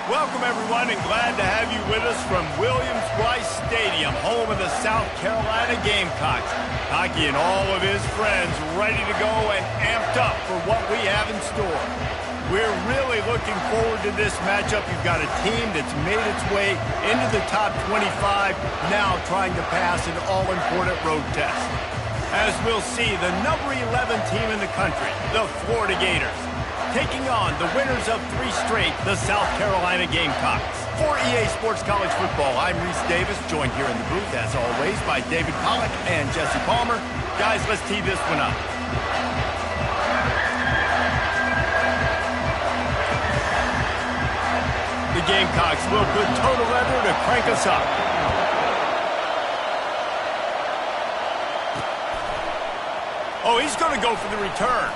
Welcome, everyone, and glad to have you with us from Williams-Brice Stadium, home of the South Carolina Gamecocks. Hockey and all of his friends ready to go and amped up for what we have in store. We're really looking forward to this matchup. You've got a team that's made its way into the top 25, now trying to pass an all-important road test. As we'll see, the number 11 team in the country, the Florida Gators, taking on the winners of 3 straight, the South Carolina Gamecocks. For EA Sports College Football, I'm Reese Davis, joined here in the booth, as always, by David Pollack and Jesse Palmer. Guys, let's tee this one up. The Gamecocks will put total leather to crank us up. Oh, he's going to go for the return.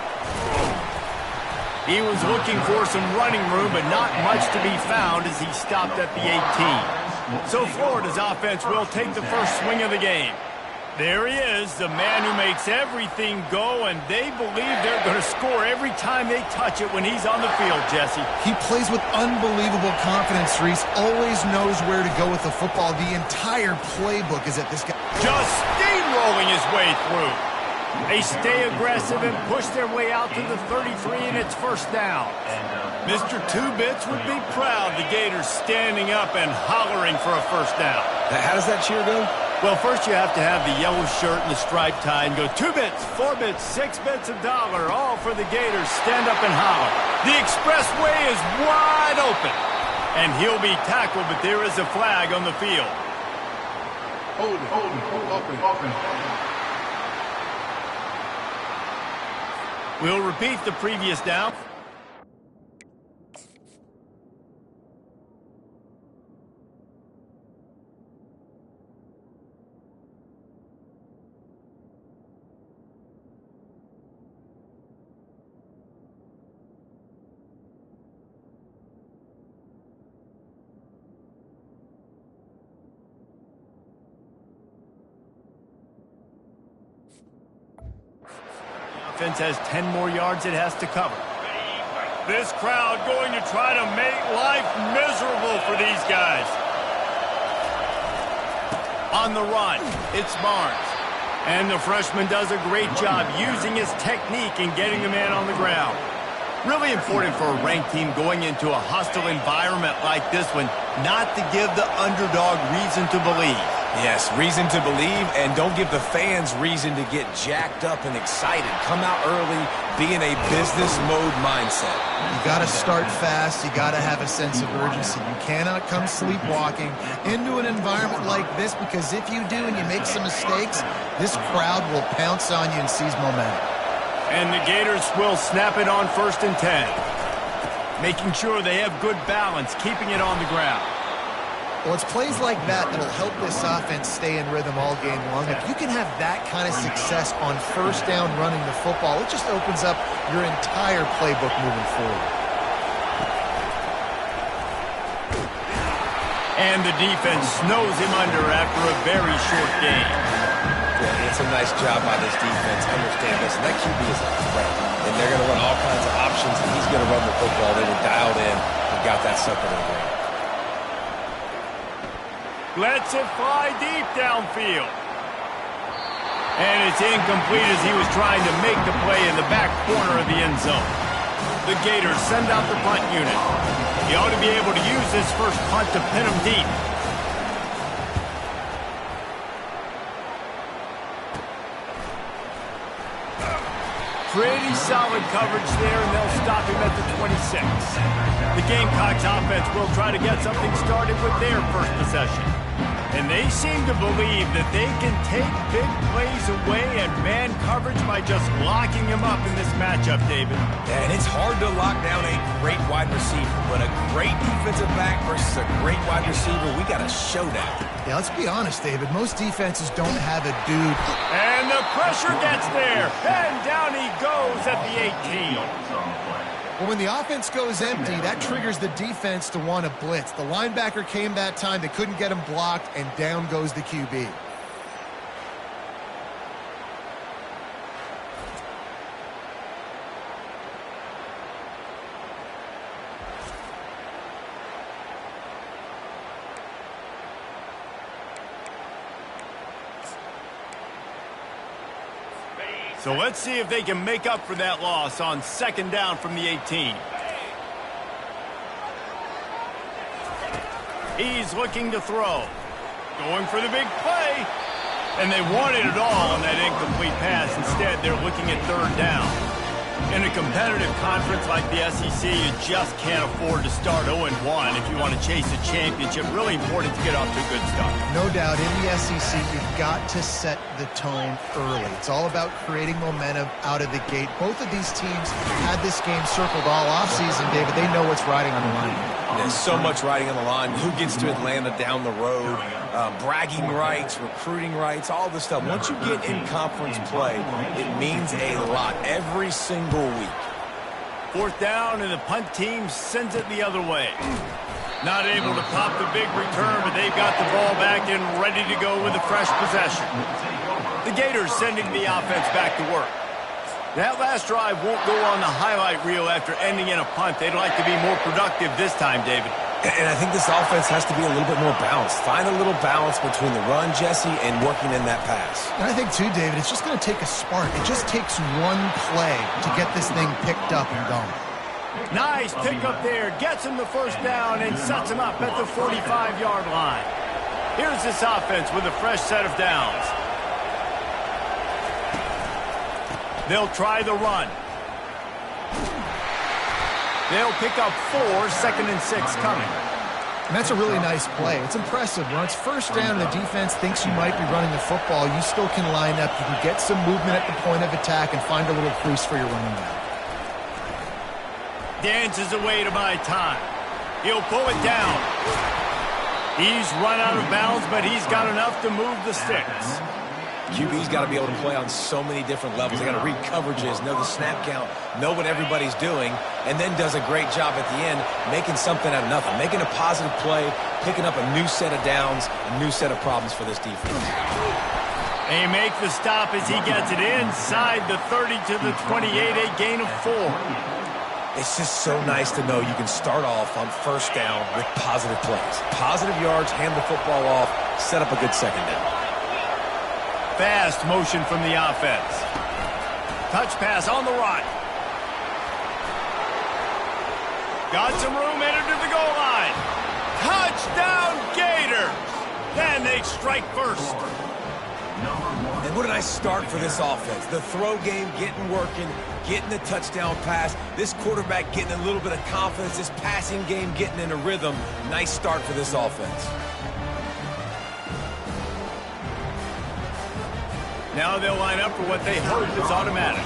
He was looking for some running room, but not much to be found as he stopped at the 18. So Florida's offense will take the first swing of the game. There he is, the man who makes everything go, and they believe they're going to score every time they touch it when he's on the field, Jesse. He plays with unbelievable confidence, Reese. Always knows where to go with the football. The entire playbook is at this guy. Just steamrolling his way through. They stay aggressive and push their way out to the 33, and it's first down. Mr. Two-Bits would be proud, the Gators standing up and hollering for a first down. How does that cheer go? Well, first you have to have the yellow shirt and the striped tie and go 2 bits, 4 bits, 6 bits, $1, all for the Gators. Stand up and holler. The expressway is wide open, and he'll be tackled, but there is a flag on the field. Hold it, open. We'll repeat the previous down. Offense has 10 more yards it has to cover. This crowd going to try to make life miserable for these guys. On the run, it's Barnes. And the freshman does a great job using his technique and getting the man on the ground. Really important for a ranked team going into a hostile environment like this one, not to give the underdog reason to believe. Yes, reason to believe, and don't give the fans reason to get jacked up and excited. Come out early, be in a business mode mindset. You got to start fast. You got to have a sense of urgency. You cannot come sleepwalking into an environment like this, because if you do and you make some mistakes, this crowd will pounce on you and seize momentum. And the Gators will snap it on 1st and 10. Making sure they have good balance, keeping it on the ground. Well, it's plays like that that'll help this offense stay in rhythm all game long. If you can have that kind of success on first down running the football, it just opens up your entire playbook moving forward. And the defense snows him under after a very short game. Yeah, it's a nice job by this defense. Understand this, and that QB is a threat. And they're going to run all kinds of options, and he's going to run the football. They were dialed in and got that sucker to the ground. Lets it fly deep downfield. And it's incomplete as he was trying to make the play in the back corner of the end zone. The Gators send out the punt unit. He ought to be able to use this first punt to pin him deep. Pretty solid coverage there, and they'll stop him at the 26. The Gamecocks offense will try to get something started with their first possession. And they seem to believe that they can take big plays away and man coverage by just locking him up in this matchup, David. Yeah, and it's hard to lock down a great wide receiver, but a great defensive back versus a great wide receiver, we got a showdown. Yeah, let's be honest, David. Most defenses don't have a dude. And the pressure gets there, and down he goes at the 18. Well, when the offense goes empty, that triggers the defense to want to blitz. The linebacker came that time. They couldn't get him blocked, and down goes the QB. So let's see if they can make up for that loss on second down from the 18. He's looking to throw. Going for the big play. And they wanted it all on that incomplete pass. Instead, they're looking at third down. In a competitive conference like the SEC, you just can't afford to start 0-1 if you want to chase a championship. Really important to get off to a good start. No doubt, in the SEC, you've got to set the tone early. It's all about creating momentum out of the gate. Both of these teams had this game circled all offseason, David. They know what's riding on the line. There's so much riding on the line. Who gets to Atlanta down the road? Bragging rights, recruiting rights, all this stuff. Once you get in conference play, it means a lot every single week. Fourth down, and the punt team sends it the other way. Not able to pop the big return, but they've got the ball back and ready to go with a fresh possession. The Gators sending the offense back to work. That last drive won't go on the highlight reel after ending in a punt. They'd like to be more productive this time, David. And I think this offense has to be a little bit more balanced. Find a little balance between the run, Jesse, and working in that pass. And I think, too, David, it's just going to take a spark. It just takes one play to get this thing picked up and going. Nice pickup there. Gets him the first down and sets him up at the 45-yard line. Here's this offense with a fresh set of downs. They'll try the run. They'll pick up 4, second and 6 coming. And that's a really nice play. It's impressive. When it's first down and the defense thinks you might be running the football, you still can line up. You can get some movement at the point of attack and find a little crease for your running back. Dances away to buy time. He'll pull it down. He's run out of bounds, but he's got enough to move the sticks. QB's got to be able to play on so many different levels. They got to read coverages, know the snap count, know what everybody's doing, and then does a great job at the end making something out of nothing, making a positive play, picking up a new set of downs, a new set of problems for this defense. They make the stop as he gets it inside the 30 to the 28, a gain of 4. It's just so nice to know you can start off on first down with positive plays. Positive yards, hand the football off, set up a good second down. Fast motion from the offense. Touch pass on the run. Got some room, entered to the goal line. Touchdown Gators! Then they strike first. And what a nice start for this offense. The throw game getting working, getting the touchdown pass. This quarterback getting a little bit of confidence. This passing game getting in a rhythm. Nice start for this offense. Now they'll line up for what they hope is automatic.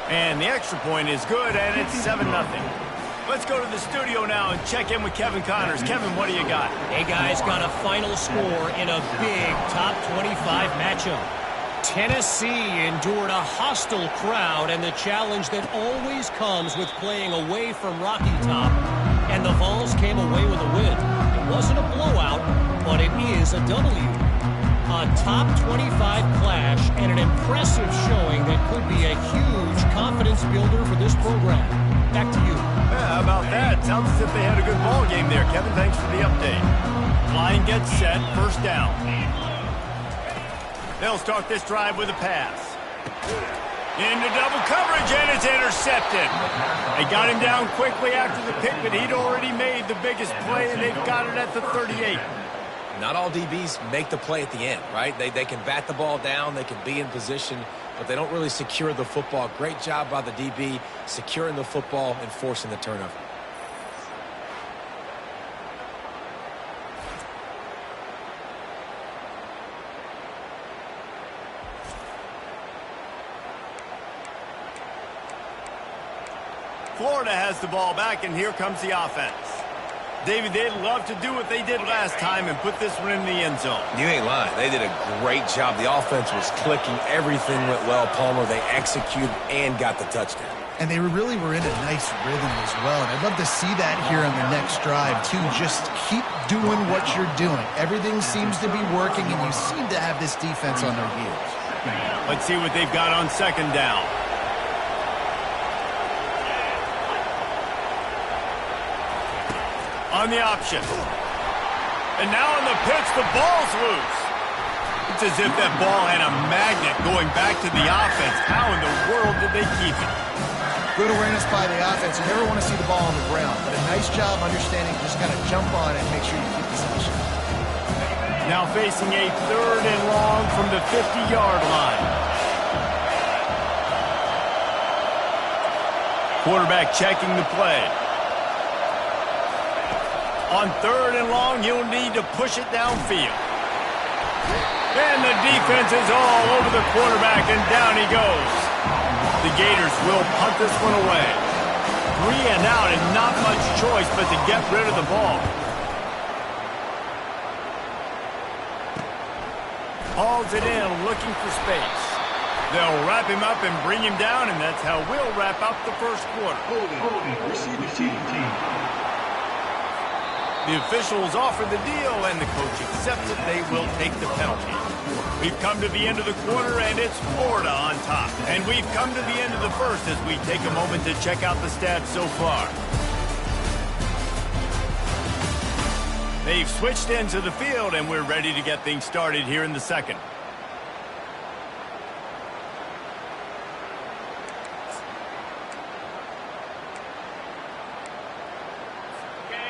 And the extra point is good, and it's 7-0. Let's go to the studio now and check in with Kevin Connors. Kevin, what do you got? Hey, guys, got a final score in a big top 25 matchup. Tennessee endured a hostile crowd and the challenge that always comes with playing away from Rocky Top. And the Vols came away with a win. It wasn't a blowout, but it is a W. A top 25 clash and an impressive showing that could be a huge confidence builder for this program. Back to you. Yeah, how about that? Sounds as if they had a good ball game there. Kevin, thanks for the update. Line gets set, first down. They'll start this drive with a pass. Into double coverage, and it's intercepted. They got him down quickly after the pick, but he'd already made the biggest play, and they've got it at the 38. Not all DBs make the play at the end, right? They can bat the ball down, they can be in position, but they don't really secure the football. Great job by the DB securing the football and forcing the turnover. Florida has the ball back, and here comes the offense. David, they'd love to do what they did last time and put this one in the end zone. You ain't lying. They did a great job. The offense was clicking. Everything went well, Palmer. They executed and got the touchdown. And they really were in a nice rhythm as well. And I'd love to see that here on the next drive, too. Just keep doing what you're doing. Everything seems to be working, and you seem to have this defense on their heels. Let's see what they've got on second down. On the option. And now in the pitch, the ball's loose. Looked as if that ball had a magnet going back to the offense. How in the world did they keep it? Good awareness by the offense. You never want to see the ball on the ground, but a nice job understanding just kind of jump on it and make sure you keep possession. Now facing a 3rd and long from the 50-yard line. Quarterback checking the play. On 3rd and long, you'll need to push it downfield. And the defense is all over the quarterback, and down he goes. The Gators will punt this one away. 3 and out, and not much choice but to get rid of the ball. Hauls it in, looking for space. They'll wrap him up and bring him down, and that's how we'll wrap up the first quarter. Holding, receiving team. The officials offer the deal, and the coach accepts it. They will take the penalty. We've come to the end of the quarter, and it's Florida on top. And we've come to the end of the first as we take a moment to check out the stats so far. They've switched into the field, and we're ready to get things started here in the second.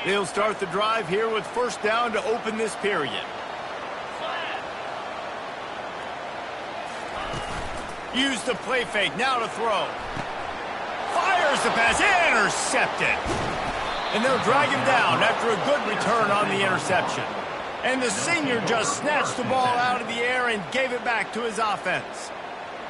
They'll start the drive here with first down to open this period. Use the play fake, now to throw. Fires the pass, intercepted. And they'll drag him down after a good return on the interception. And the senior just snatched the ball out of the air and gave it back to his offense.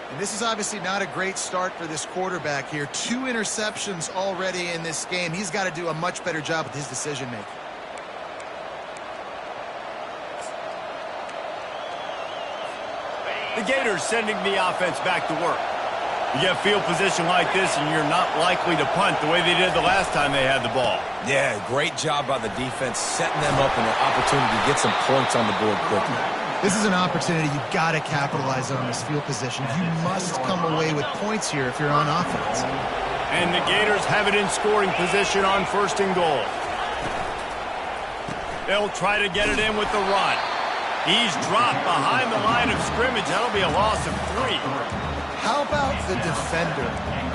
And this is obviously not a great start for this quarterback here. 2 interceptions already in this game. He's got to do a much better job with his decision-making. The Gators sending the offense back to work. You get field position like this, and you're not likely to punt the way they did the last time they had the ball. Yeah, great job by the defense, setting them up in an opportunity to get some points on the board quickly. This is an opportunity you've got to capitalize on this field position. You must come away with points here if you're on offense. And the Gators have it in scoring position on 1st and goal. They'll try to get it in with the run. He's dropped behind the line of scrimmage. That'll be a loss of 3. How about the defender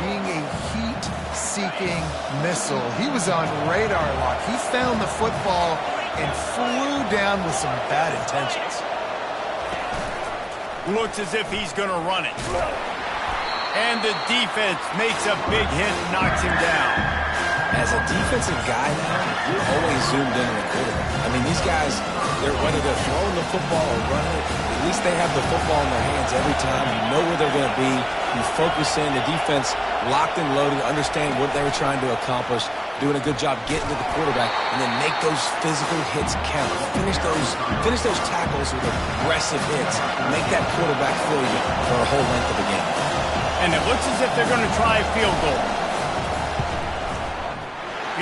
being a heat-seeking missile? He was on radar lock. He found the football and flew down with some bad intentions. Looks as if he's going to run it. And the defense makes a big hit and knocks him down. As a defensive guy now, you're always zoomed in on the quarterback. I mean, these guys, whether they're throwing the football or running it, at least they have the football in their hands every time. You know where they're going to be. You focus in. The defense locked and loaded, understand what they were trying to accomplish, doing a good job getting to the quarterback, and then make those physical hits count. Finish those tackles with aggressive hits. Make that quarterback feel you for a whole length of the game. And it looks as if they're going to try a field goal.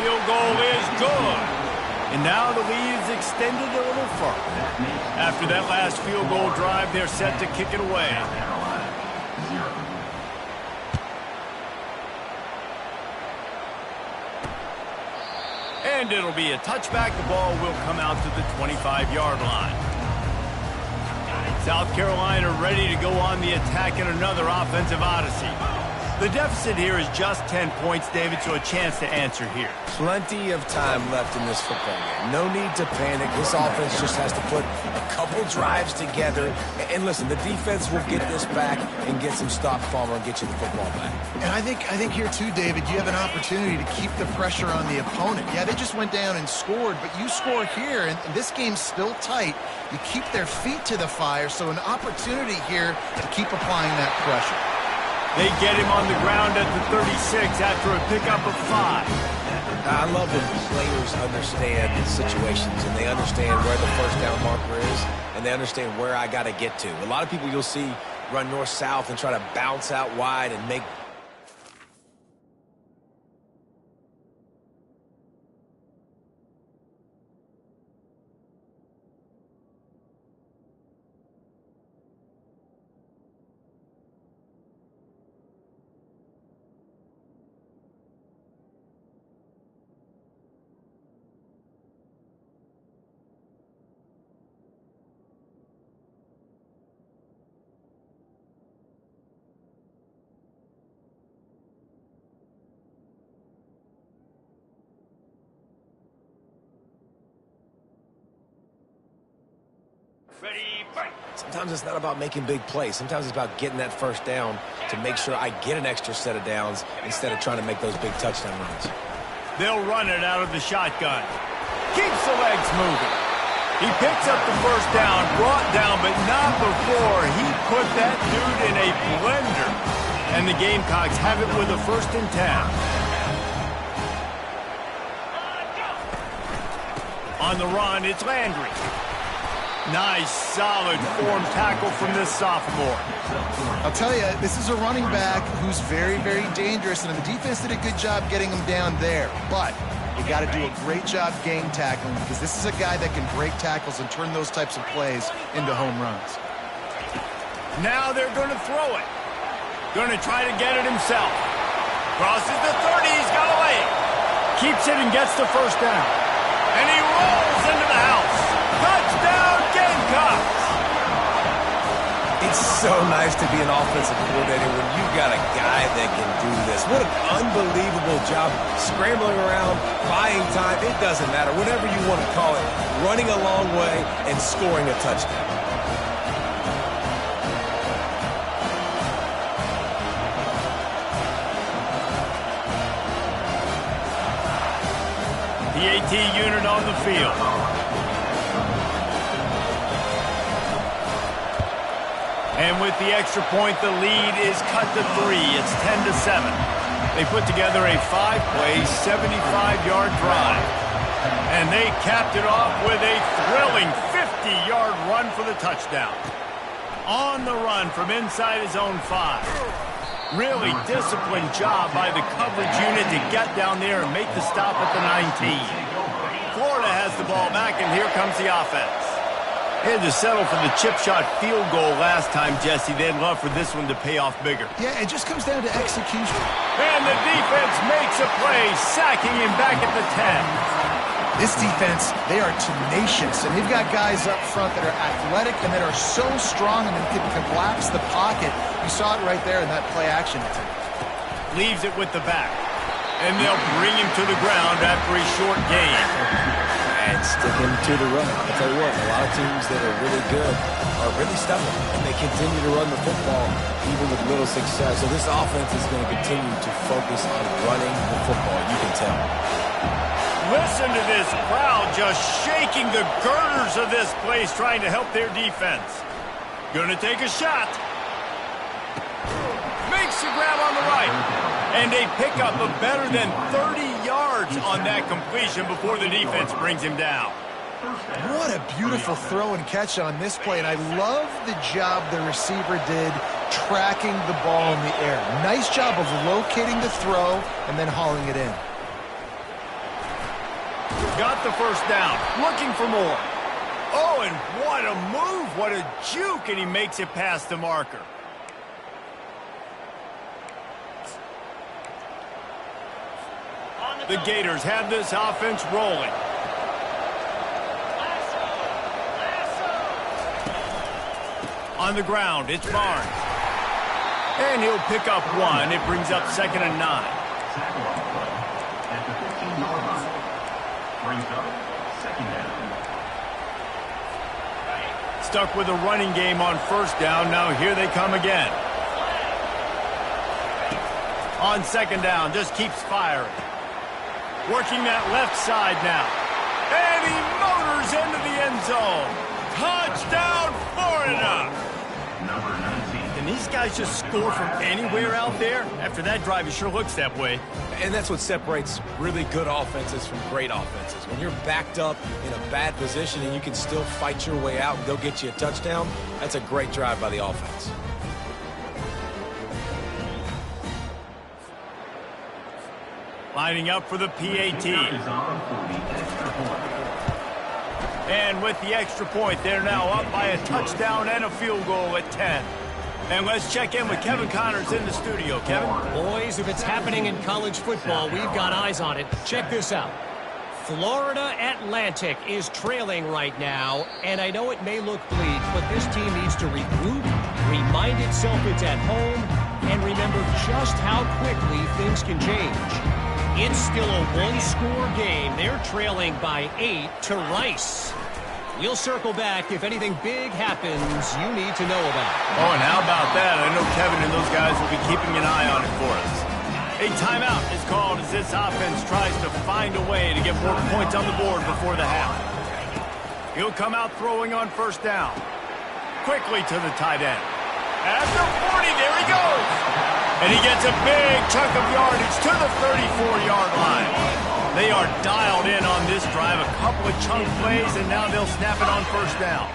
Field goal is good. And now the lead is extended a little further. After that last field goal drive, they're set to kick it away. And it'll be a touchback. The ball will come out to the 25-yard line. South Carolina ready to go on the attack in another offensive odyssey. The deficit here is just 10 points, David, so a chance to answer here. Plenty of time left in this football game. No need to panic. This offense just has to put a couple drives together. And listen, the defense will get this back and get some stop farmer and get you the football back. And I think here too, David, you have an opportunity to keep the pressure on the opponent. Yeah, they just went down and scored, but you score here, and this game's still tight. You keep their feet to the fire, so an opportunity here to keep applying that pressure. They get him on the ground at the 36 after a pickup of 5. I love when players understand situations and they understand where the first down marker is and they understand where I got to get to. A lot of people you'll see run north-south and try to bounce out wide and make Sometimes it's not about making big plays. Sometimes it's about getting that first down to make sure I get an extra set of downs instead of trying to make those big touchdown runs. They'll run it out of the shotgun. Keeps the legs moving. He picks up the first down, brought down, but not before he put that dude in a blender. And the Gamecocks have it with a 1st and 10. On the run, it's Landry. Nice, solid form tackle from this sophomore. I'll tell you, this is a running back who's very, very dangerous, and the defense did a good job getting him down there. But you got to do a great job game tackling, because this is a guy that can break tackles and turn those types of plays into home runs. Now they're going to throw it. Going to try to get it himself. Crosses the 30, he's got a leg. Keeps it and gets the first down. And he rolls into the house. Touchdown, Gamecocks! It's so nice to be an offensive coordinator when you've got a guy that can do this. What an unbelievable job scrambling around, buying time. It doesn't matter. Whatever you want to call it, running a long way and scoring a touchdown. The AT unit on the field. And with the extra point, the lead is cut to 3. It's 10-7. They put together a 5-play, 75-yard drive. And they capped it off with a thrilling 50-yard run for the touchdown. On the run from inside his own 5. Really disciplined job by the coverage unit to get down there and make the stop at the 19. Florida has the ball back, and here comes the offense. They had to settle for the chip shot field goal last time, Jesse. They'd love for this one to pay off bigger. Yeah, it just comes down to execution. And the defense makes a play, sacking him back at the 10. This defense, they are tenacious, and they've got guys up front that are athletic and that are so strong and can collapse the pocket. You saw it right there in that play action attempt. Leaves it with the back. And they'll bring him to the ground after a short gain. And sticking to the run. I'll tell you what, a lot of teams that are really good are really stubborn, and they continue to run the football even with little success. So this offense is going to continue to focus on running the football. You can tell. Listen to this crowd just shaking the girders of this place, trying to help their defense. Gonna take a shot. Makes the grab on the right. And they pick up a better than 30 yards on that completion before the defense brings him down. What a beautiful throw and catch on this play, and I love the job the receiver did tracking the ball in the air. Nice job of locating the throw and then hauling it in. Got the first down, looking for more. Oh, and what a move, what a juke, and he makes it past the marker. The Gators have this offense rolling. On the ground, it's Barnes. And he'll pick up 1. It brings up 2nd and 9. At the 15-yard line. Brings up 2nd down. Stuck with a running game on 1st down. Now here they come again. On 2nd down, just keeps firing. Working that left side now. And he motors into the end zone. Touchdown, Florida! Number 19. Can these guys just score from anywhere out there? After that drive, it sure looks that way. And that's what separates really good offenses from great offenses. When you're backed up in a bad position and you can still fight your way out and go get you a touchdown, that's a great drive by the offense. Lining up for the PAT. And with the extra point, they're now up by a touchdown and a field goal at 10. And let's check in with Kevin Connors in the studio. Kevin? Boys, if it's happening in college football, we've got eyes on it. Check this out. Florida Atlantic is trailing right now, and I know it may look bleak, but this team needs to regroup, remind itself it's at home, and remember just how quickly things can change. It's still a one-score game. They're trailing by 8 to Rice. We'll circle back if anything big happens you need to know about. Oh, and how about that? I know Kevin and those guys will be keeping an eye on it for us. A timeout is called as this offense tries to find a way to get more points on the board before the half. He'll come out throwing on first down. Quickly to the tight end. At the 40, there he goes. And he gets a big chunk of yardage to the 34-yard line. They are dialed in on this drive. A couple of chunk plays, and now they'll snap it on first down.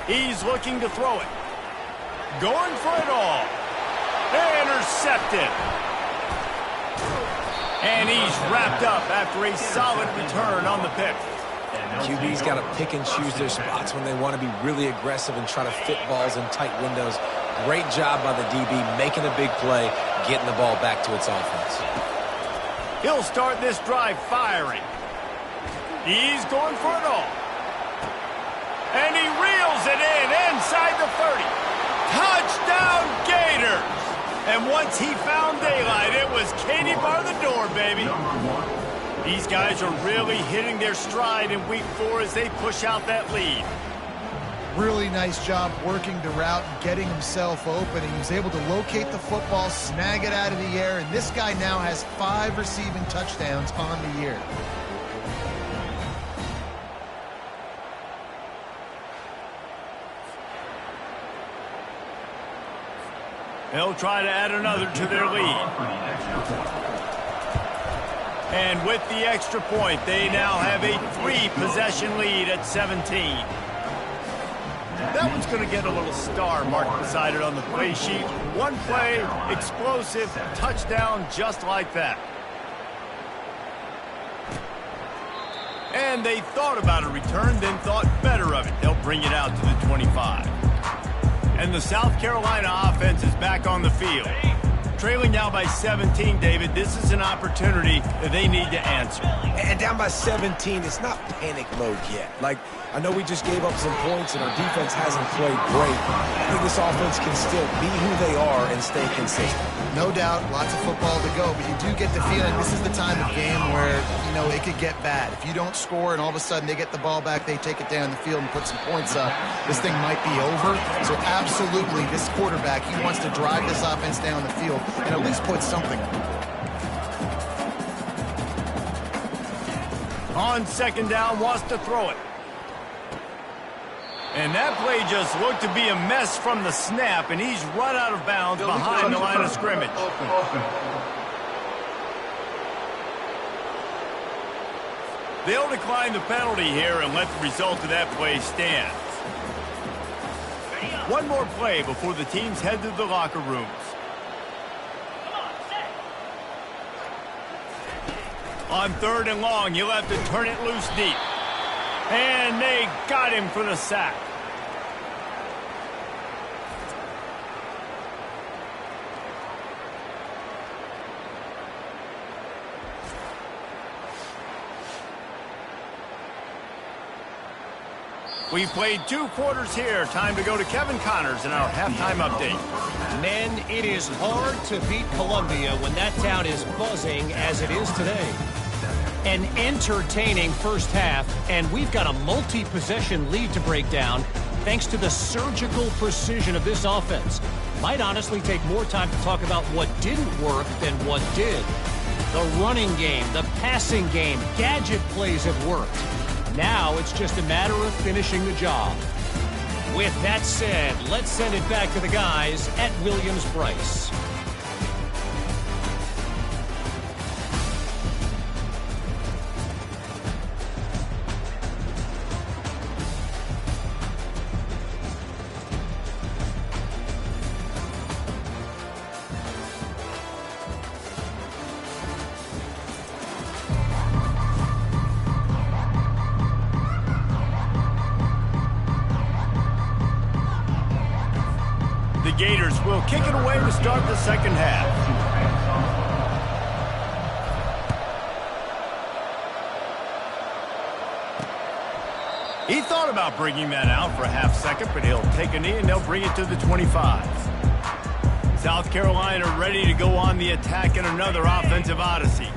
He's looking to throw it. Going for it all. Intercepted. And he's wrapped up after a solid return on the pick. QB's got to pick and choose their spots when they want to be really aggressive and try to fit balls in tight windows. Great job by the DB making a big play, getting the ball back to its offense. He'll start this drive firing. He's going for it all. And he reels it in inside the 30. Touchdown Gators! And once he found daylight, it was Katie bar the door, baby. These guys are really hitting their stride in week 4 as they push out that lead. Really nice job working the route and getting himself open. He was able to locate the football, snag it out of the air, and this guy now has 5 receiving touchdowns on the year. They'll try to add another to their lead. And with the extra point, they now have a 3-possession lead at 17. That one's going to get a little star marked beside it on the play sheet. One play, explosive, touchdown, just like that. And they thought about a return, then thought better of it. They'll bring it out to the 25. And the South Carolina offense is back on the field. Trailing now by 17, David, this is an opportunity that they need to answer. And down by 17, it's not panic mode yet. Like, I know we just gave up some points and our defense hasn't played great. I think this offense can still be who they are and stay consistent. No doubt, lots of football to go, but you do get the feeling this is the time of game where, you know, it could get bad. If you don't score and all of a sudden they get the ball back, they take it down the field and put some points up, this thing might be over. So absolutely, this quarterback, he wants to drive this offense down the field and at least put something on the board. On second down, wants to throw it. And that play just looked to be a mess from the snap, and he's run out of bounds behind the line of scrimmage. They'll decline the penalty here and let the result of that play stand. One more play before the teams head to the locker rooms. On third and long, he'll have to turn it loose deep. And they got him for the sack. We played 2 quarters here. Time to go to Kevin Connors in our halftime update. Men, it is hard to beat Columbia when that town is buzzing as it is today. An entertaining first half, and we've got a multi-possession lead to break down thanks to the surgical precision of this offense. Might honestly take more time to talk about what didn't work than what did. The running game, the passing game, gadget plays have worked. Now it's just a matter of finishing the job. With that said, let's send it back to the guys at Williams-Brice. The Gators will kick it away to start the second half. He thought about bringing that out for a half second, but he'll take a knee and they'll bring it to the 25. South Carolina ready to go on the attack in another offensive odyssey.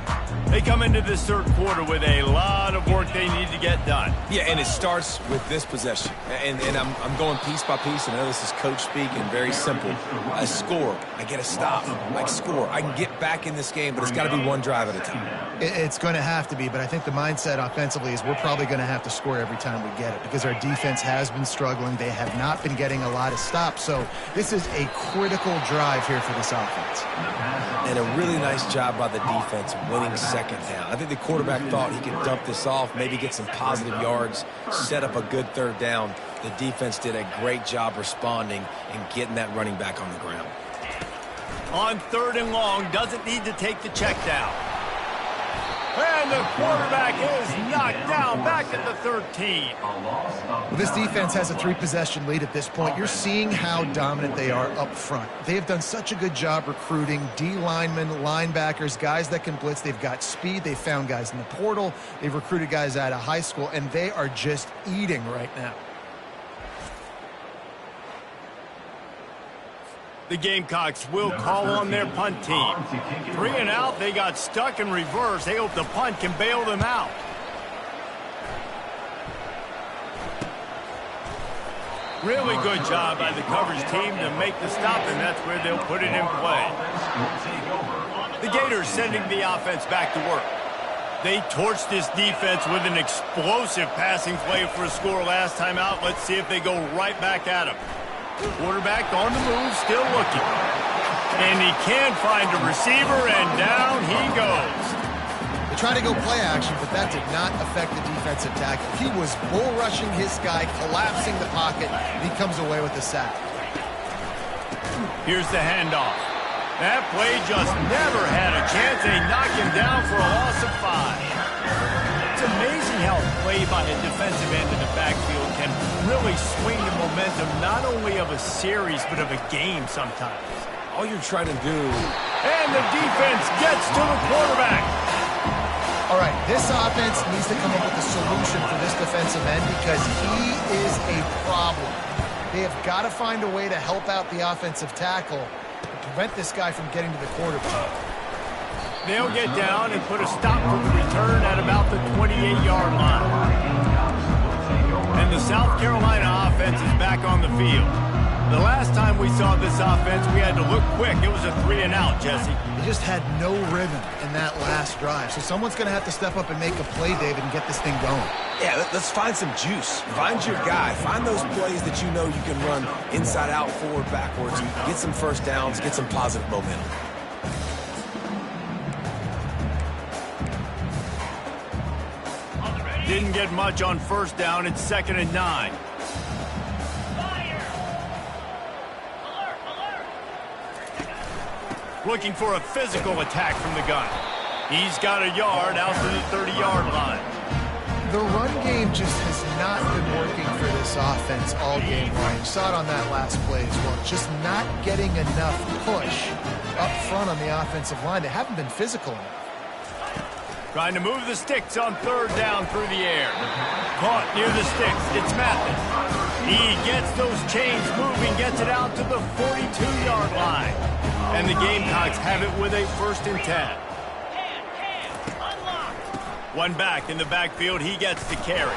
They come into this third quarter with a lot of work they need to get done. Yeah, and it starts with this possession. And I'm going piece by piece, and I know this is coach speak and very simple. I score. I get a stop. I score. I can get back in this game, but it's got to be one drive at a time. It's going to have to be, but I think the mindset offensively is we're probably going to have to score every time we get it because our defense has been struggling. They have not been getting a lot of stops, so this is a critical drive here for this offense. And a really nice job by the defense winning second down. I think the quarterback thought he could dump this off, maybe get some positive yards, set up a good third down. The defense did a great job responding and getting that running back on the ground. On 3rd and long, doesn't need to take the check down. And the quarterback is knocked down back at the 13. Well, this defense has a 3-possession lead at this point. You're seeing how dominant they are up front. They have done such a good job recruiting D linemen, linebackers, guys that can blitz. They've got speed. They've found guys in the portal. They've recruited guys out of high school, and they are just eating right now. The Gamecocks will call on their punt team. 3 and out, they got stuck in reverse. They hope the punt can bail them out. Really good job by the coverage team to make the stop, and that's where they'll put it in play. The Gators sending the offense back to work. They torched this defense with an explosive passing play for a score last time out. Let's see if they go right back at him. Quarterback on the move, still looking. And he can find a receiver, and down he goes. They tried to go play action, but that did not affect the defensive tackle. He was bull rushing his guy, collapsing the pocket, and he comes away with the sack. Here's the handoff. That play just never had a chance. They knock him down for a loss of 5. It's amazing how play by a defensive end in the backfield can really swing the momentum not only of a series but of a game sometimes. All you're trying to do... And the defense gets to the quarterback. All right, this offense needs to come up with a solution for this defensive end because he is a problem. They have got to find a way to help out the offensive tackle to prevent this guy from getting to the quarterback. They'll get down and put a stop to the return at about the 28-yard line. And the South Carolina offense is back on the field. The last time we saw this offense, we had to look quick. It was a 3 and out, Jesse. They just had no rhythm in that last drive. So someone's going to have to step up and make a play, David, and get this thing going. Yeah, let's find some juice. Find your guy. Find those plays that you know you can run inside out, forward, backwards. Get some first downs. Get some positive momentum. Didn't get much on first down. It's 2nd and 9. Looking for a physical attack from the gun. He's got a yard out to the 30-yard line. The run game just has not been working for this offense all game long. You saw it on that last play as well. Just not getting enough push up front on the offensive line. They haven't been physical enough. Trying to move the sticks on 3rd down through the air. Caught near the sticks. It's Mathis. He gets those chains moving, gets it out to the 42-yard line. And the Gamecocks have it with a 1st and 10. One back in the backfield. He gets the carry.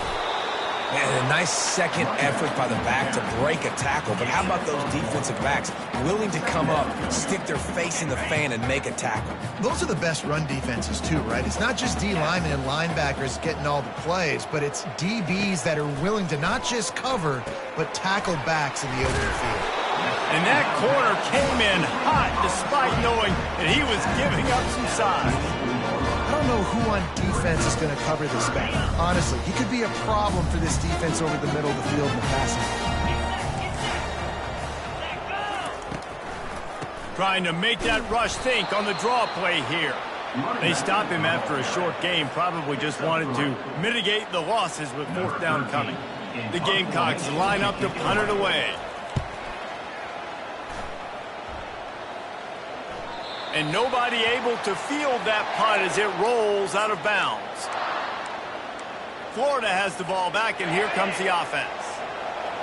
And a nice second effort by the back to break a tackle. But how about those defensive backs willing to come up, stick their face in the fan, and make a tackle? Those are the best run defenses, too, right? It's not just D linemen and linebackers getting all the plays, but it's DBs that are willing to not just cover, but tackle backs in the open field. And that corner came in hot despite knowing that he was giving up some size. I don't know who on defense is going to cover this guy. Honestly, he could be a problem for this defense over the middle of the field in the passing. Trying to make that rush think on the draw play here. They stop him after a short game, probably just wanted to mitigate the losses with 4th down coming. The Gamecocks line up to punt it away. And nobody able to field that punt as it rolls out of bounds. Florida has the ball back, and here comes the offense.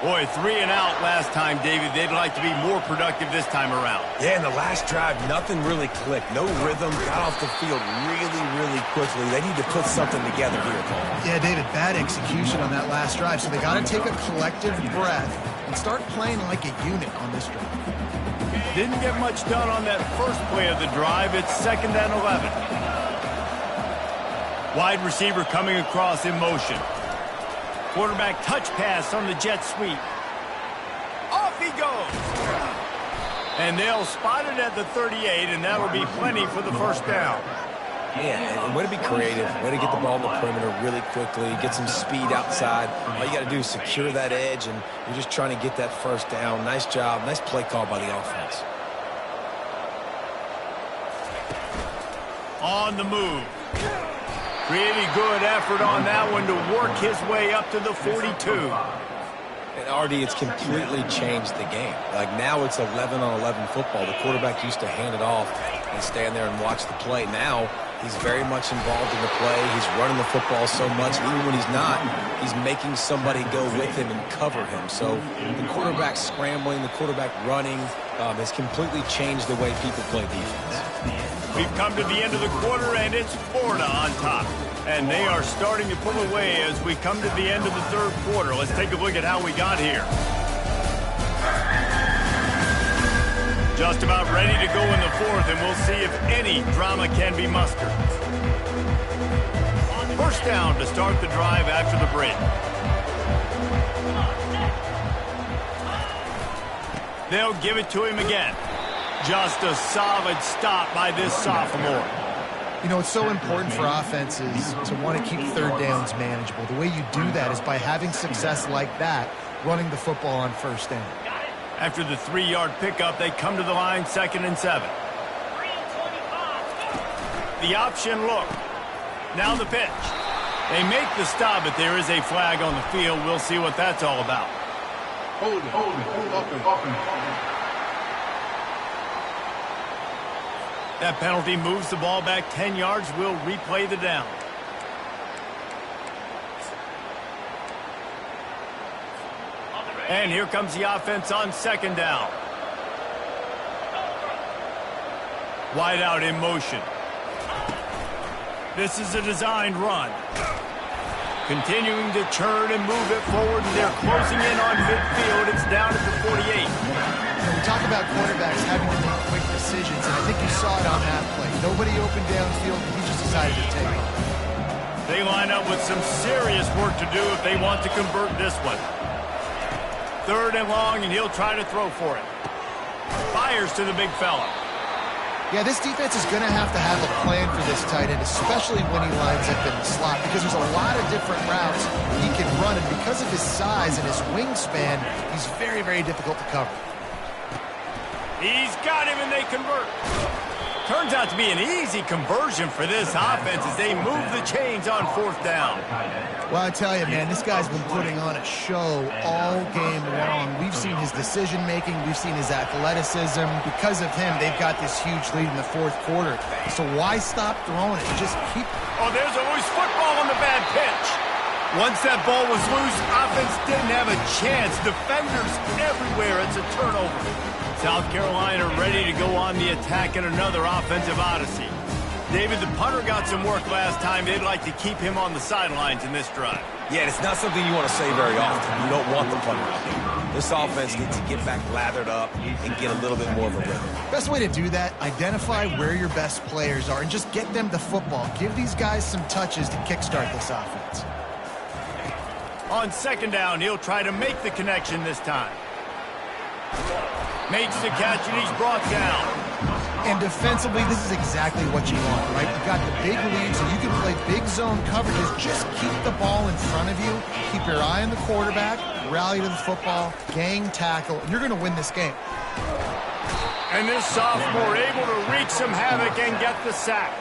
Boy, 3 and out last time, David. They'd like to be more productive this time around. Yeah, in the last drive, nothing really clicked. No rhythm, got off the field really, really quickly. They need to put something together here, Cole. Yeah, David, bad execution on that last drive, so they got to take a collective breath and start playing like a unit on this drive. Didn't get much done on that first play of the drive. It's 2nd and 11. Wide receiver coming across in motion. Quarterback touch pass on the jet sweep. Off he goes. And they'll spot it at the 38, and that'll be plenty for the first down. Yeah, and way to be creative, way to get the ball in the perimeter really quickly, get some speed outside. All you got to do is secure that edge, and you're just trying to get that first down. Nice job, nice play call by the offense. On the move. Pretty good effort on that one to work his way up to the 42. And RD, it's completely changed the game. Like now it's 11-on-11 football. The quarterback used to hand it off and stand there and watch the play. Now he's very much involved in the play. He's running the football so much. Even when he's not, he's making somebody go with him and cover him. So the quarterback scrambling, the quarterback running has completely changed the way people play defense. We've come to the end of the quarter, and it's Florida on top. And they are starting to pull away as we come to the end of the third quarter. Let's take a look at how we got here. Just about ready to go in the fourth, and we'll see if any drama can be mustered. First down to start the drive after the break. They'll give it to him again. Just a solid stop by this sophomore. You know, it's so important for offenses to want to keep third downs manageable. The way you do that is by having success like that, running the football on first down. After the 3-yard pickup, they come to the line 2nd and 7. The option look. Now the pitch. They make the stop, but there is a flag on the field. We'll see what that's all about. Hold it. That penalty moves the ball back 10 yards. We'll replay the down. And here comes the offense on 2nd down. Wide out in motion. This is a designed run. Continuing to churn and move it forward, and they're closing in on midfield. It's down at the 48. We talk about quarterbacks having to make quick decisions, and I think you saw it on that play. Nobody opened downfield, and he just decided to take off. They line up with some serious work to do if they want to convert this one. 3rd and long, and he'll try to throw for it. Fires to the big fella. Yeah, this defense is going to have a plan for this tight end, especially when he lines up in the slot, because there's a lot of different routes he can run, and because of his size and his wingspan, he's very, very difficult to cover. He's got him, and they convert. Turns out to be an easy conversion for this offense as they move the chains on 4th down. Well, I tell you, man, this guy's been putting on a show all game long. We've seen his decision-making. We've seen his athleticism. Because of him, they've got this huge lead in the 4th quarter. So why stop throwing it? Just keep... Oh, there's always football on the bad pitch. Once that ball was loose, offense didn't have a chance. Defenders everywhere. It's a turnover. South Carolina ready to go on the attack in another offensive odyssey. David, the punter got some work last time. They'd like to keep him on the sidelines in this drive. Yeah, it's not something you want to say very often. You don't want the punter out there. This offense needs to get back lathered up and get a little bit more of a rhythm. Best way to do that, identify where your best players are and just get them the football. Give these guys some touches to kickstart this offense. On 2nd down, he'll try to make the connection this time. Makes the catch, and he's brought down. And defensively, this is exactly what you want, right? You got the big lead, so you can play big zone coverages. Just keep the ball in front of you. Keep your eye on the quarterback, rally to the football, gang tackle, and you're going to win this game. And this sophomore able to wreak some havoc and get the sack.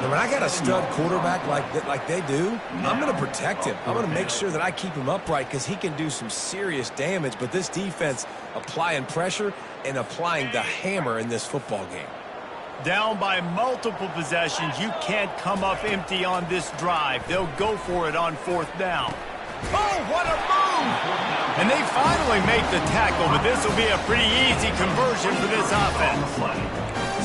Now, when I got a stud quarterback like they do, I'm going to protect him. I'm going to make sure that I keep him upright because he can do some serious damage. But this defense applying pressure and applying the hammer in this football game. Down by multiple possessions, you can't come up empty on this drive. They'll go for it on 4th down. Oh, what a move! And they finally make the tackle, but this will be a pretty easy conversion for this offense.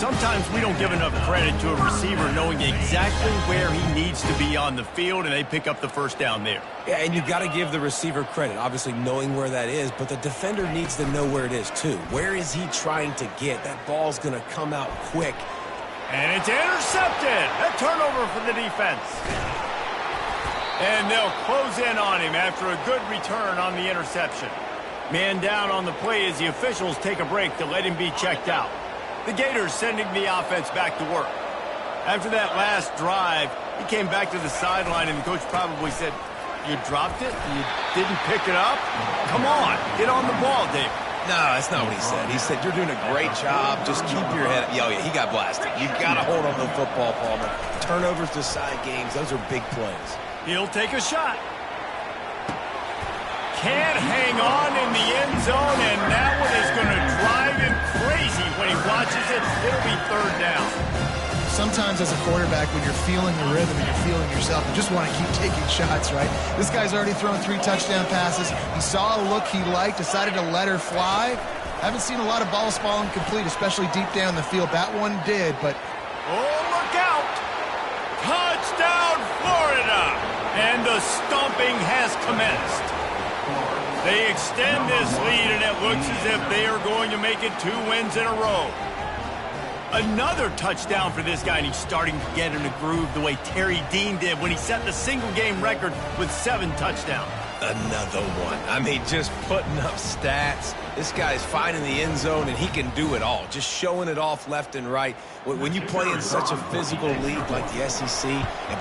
Sometimes we don't give enough credit to a receiver knowing exactly where he needs to be on the field, and they pick up the first down there. Yeah, and you got to give the receiver credit, obviously knowing where that is, but the defender needs to know where it is too. Where is he trying to get? That ball's going to come out quick. And it's intercepted. A turnover for the defense. And they'll close in on him after a good return on the interception. Man down on the play as the officials take a break to let him be checked out. The Gators sending the offense back to work. After that last drive, he came back to the sideline, and the coach probably said, "You dropped it? You didn't pick it up? Come on, get on the ball, David." No, that's not what he said. He said, "You're doing a great job. Just keep your head up." Oh, yeah, he got blasted. You got to hold on to the football, Palmer. Turnovers decide games. Those are big plays. He'll take a shot. Can't hang on in the end zone, and that one is going to drive him crazy when he watches it. It'll be third down. Sometimes as a quarterback, when you're feeling the rhythm and you're feeling yourself, you just want to keep taking shots, right? This guy's already thrown 3 touchdown passes. He saw a look he liked, decided to let her fly. Haven't seen a lot of balls falling complete, especially deep down the field. That one did, but... Oh, look out! Touchdown, Florida! And the stomping has commenced. They extend this lead, and it looks as if they are going to make it 2 wins in a row. Another touchdown for this guy, and he's starting to get in a groove the way Terry Dean did when he set the single-game record with 7 touchdowns. Another one. I mean, just putting up stats. This guy's finding the end zone, and he can do it all. Just showing it off left and right. When you play in such a physical league like the SEC,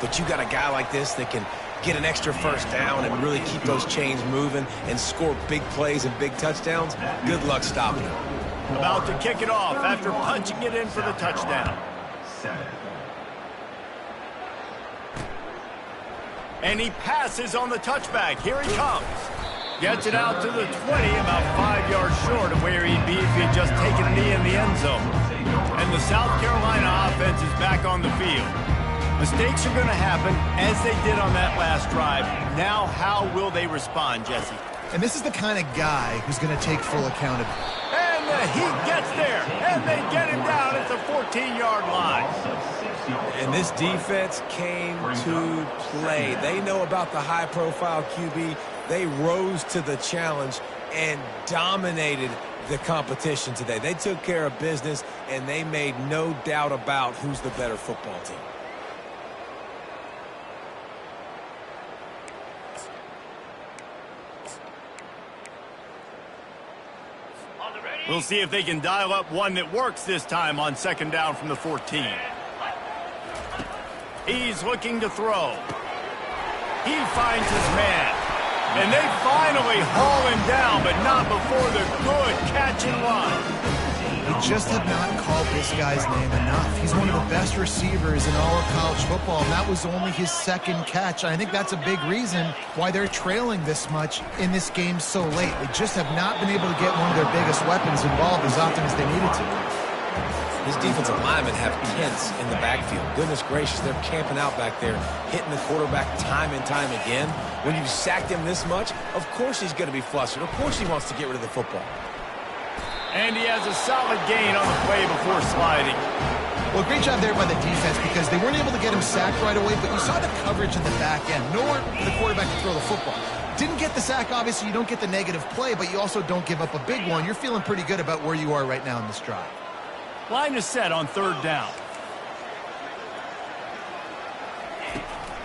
but you got a guy like this that can get an extra first down and really keep those chains moving and score big plays and big touchdowns, good luck stopping him. About to kick it off after punching it in for the touchdown. And he passes on the touchback. Here he comes. Gets it out to the 20, about 5 yards short of where he'd be if he had just taken a knee in the end zone. And the South Carolina offense is back on the field. Mistakes are going to happen, as they did on that last drive. Now, how will they respond, Jesse? And this is the kind of guy who's going to take full accountability. And the heat gets there, and they get him down at the 14-yard line. And this defense came to play. They know about the high-profile QB. They rose to the challenge and dominated the competition today. They took care of business, and they made no doubt about who's the better football team. We'll see if they can dial up one that works this time on second down from the 14. He's looking to throw. He finds his man. And they finally haul him down, but not before the good catch and run. They just have not called this guy's name enough. He's one of the best receivers in all of college football, and that was only his 2nd catch. I think that's a big reason why they're trailing this much in this game so late. They just have not been able to get one of their biggest weapons involved as often as they needed to. These defensive linemen have tents in the backfield. Goodness gracious, they're camping out back there, hitting the quarterback time and time again. When you sacked him this much, of course he's going to be flustered. Of course he wants to get rid of the football. And he has a solid gain on the play before sliding. Well, great job there by the defense because they weren't able to get him sacked right away, but you saw the coverage in the back end. Nowhere for the quarterback to throw the football. Didn't get the sack, obviously. You don't get the negative play, but you also don't give up a big one. You're feeling pretty good about where you are right now in this drive. Line is set on third down.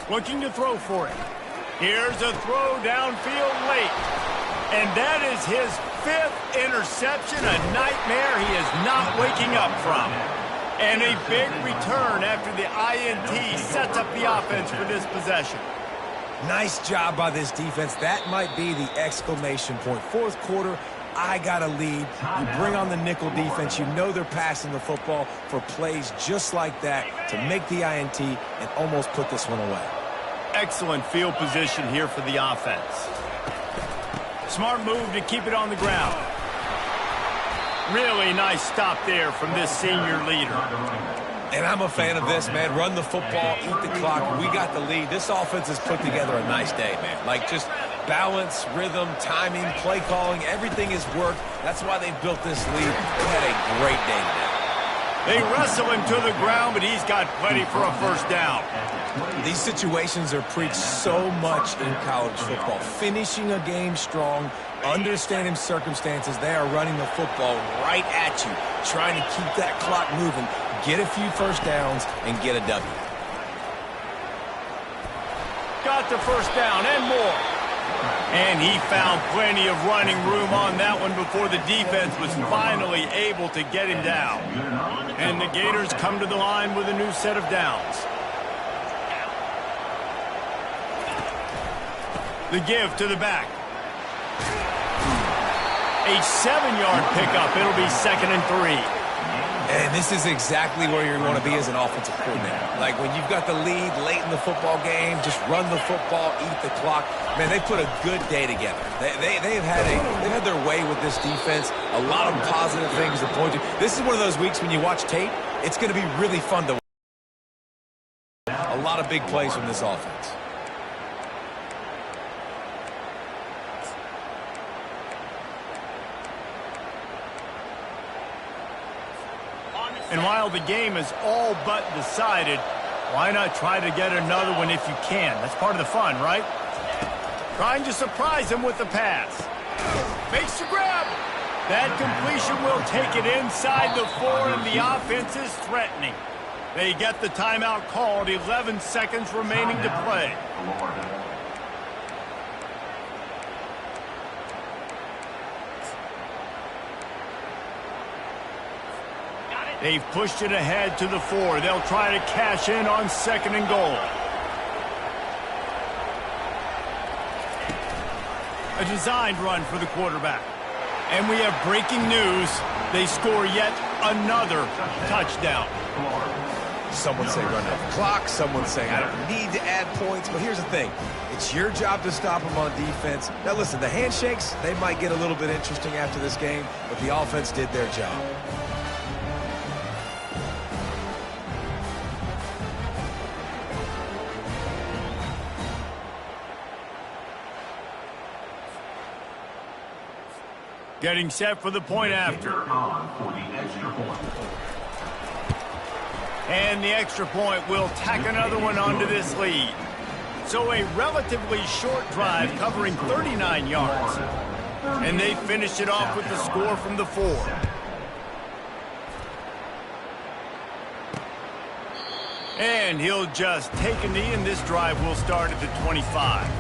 Looking to throw for it. Here's a throw downfield late. And that is his 5th interception, a nightmare he is not waking up from. And a big return after the INT sets up the offense for this possession. Nice job by this defense. That might be the exclamation point. 4th quarter, I got a lead. You bring on the nickel defense. You know they're passing the football for plays just like that to make the INT and almost put this one away. Excellent field position here for the offense. Smart move to keep it on the ground. Really nice stop there from this senior leader. And I'm a fan of this, man. Run the football, eat the clock. We got the lead. This offense has put together a nice day, man. Like, just Balance, rhythm, timing, play calling, everything has worked. That's why they've built this lead. They had a great day today. They wrestle him to the ground, but he's got plenty for a first down. These situations are preached so much in college football. Finishing a game strong, understanding circumstances. They are running the football right at you, trying to keep that clock moving, get a few first downs, and get a W. Got the first down and more. And he found plenty of running room on that one before the defense was finally able to get him down. And the Gators come to the line with a new set of downs. The give to the back. A 7-yard pickup. It'll be 2nd and 3. And this is exactly where you want to be as an offensive coordinator. Like when you've got the lead late in the football game, just run the football, eat the clock. Man, they put a good day together. They've had their way with this defense. A lot of positive things to point to. This is one of those weeks when you watch tape, it's going to be really fun to watch. A lot of big plays from this offense. And while the game is all but decided, why not try to get another one if you can? That's part of the fun, right? Trying to surprise him with the pass. Makes the grab. That completion will take it inside the 4, and the offense is threatening. They get the timeout called, 11 seconds remaining to play. They've pushed it ahead to the 4. They'll try to cash in on 2nd and goal. A designed run for the quarterback. And we have breaking news. They score yet another touchdown. Someone say run out the clock. Someone say I don't need to add points. But here's the thing. It's your job to stop them on defense. Now listen, the handshakes, they might get a little bit interesting after this game, but the offense did their job. Getting set for the point after. And the extra point will tack another one onto this lead. So a relatively short drive covering 39 yards. And they finish it off with the score from the 4. And he'll just take a knee, and this drive will start at the 25.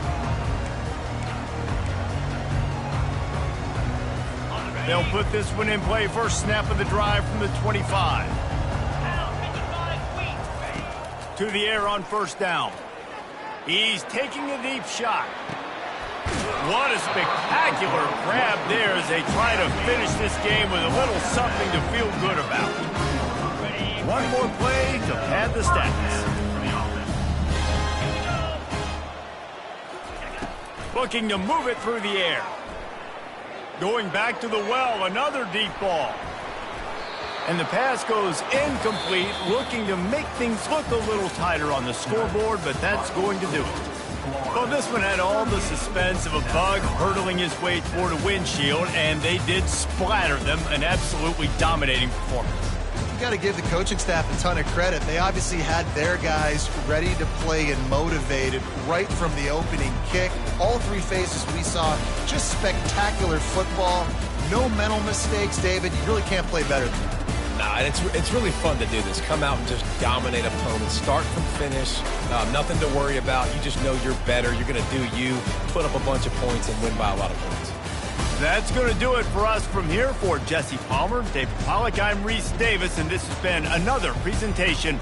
They'll put this one in play. First snap of the drive from the 25. To the air on first down. He's taking a deep shot. What a spectacular grab there as they try to finish this game with a little something to feel good about. One more play to pad the stats. Looking to move it through the air. Going back to the well, another deep ball. And the pass goes incomplete, looking to make things look a little tighter on the scoreboard, but that's going to do it. Well, this one had all the suspense of a bug hurtling his way toward a windshield, and they did splatter them, an absolutely dominating performance. You got to give the coaching staff a ton of credit. They obviously had their guys ready to play and motivated right from the opening kick. All three phases we saw, just spectacular football. No mental mistakes, David. You really can't play better than that. Nah, it's really fun to do this. Come out and just dominate opponents. Start from finish. Nothing to worry about. You just know you're better. You're going to do you, put up a bunch of points, and win by a lot of points. That's going to do it for us from here. For Jesse Palmer, David Pollack, I'm Reese Davis, and this has been another presentation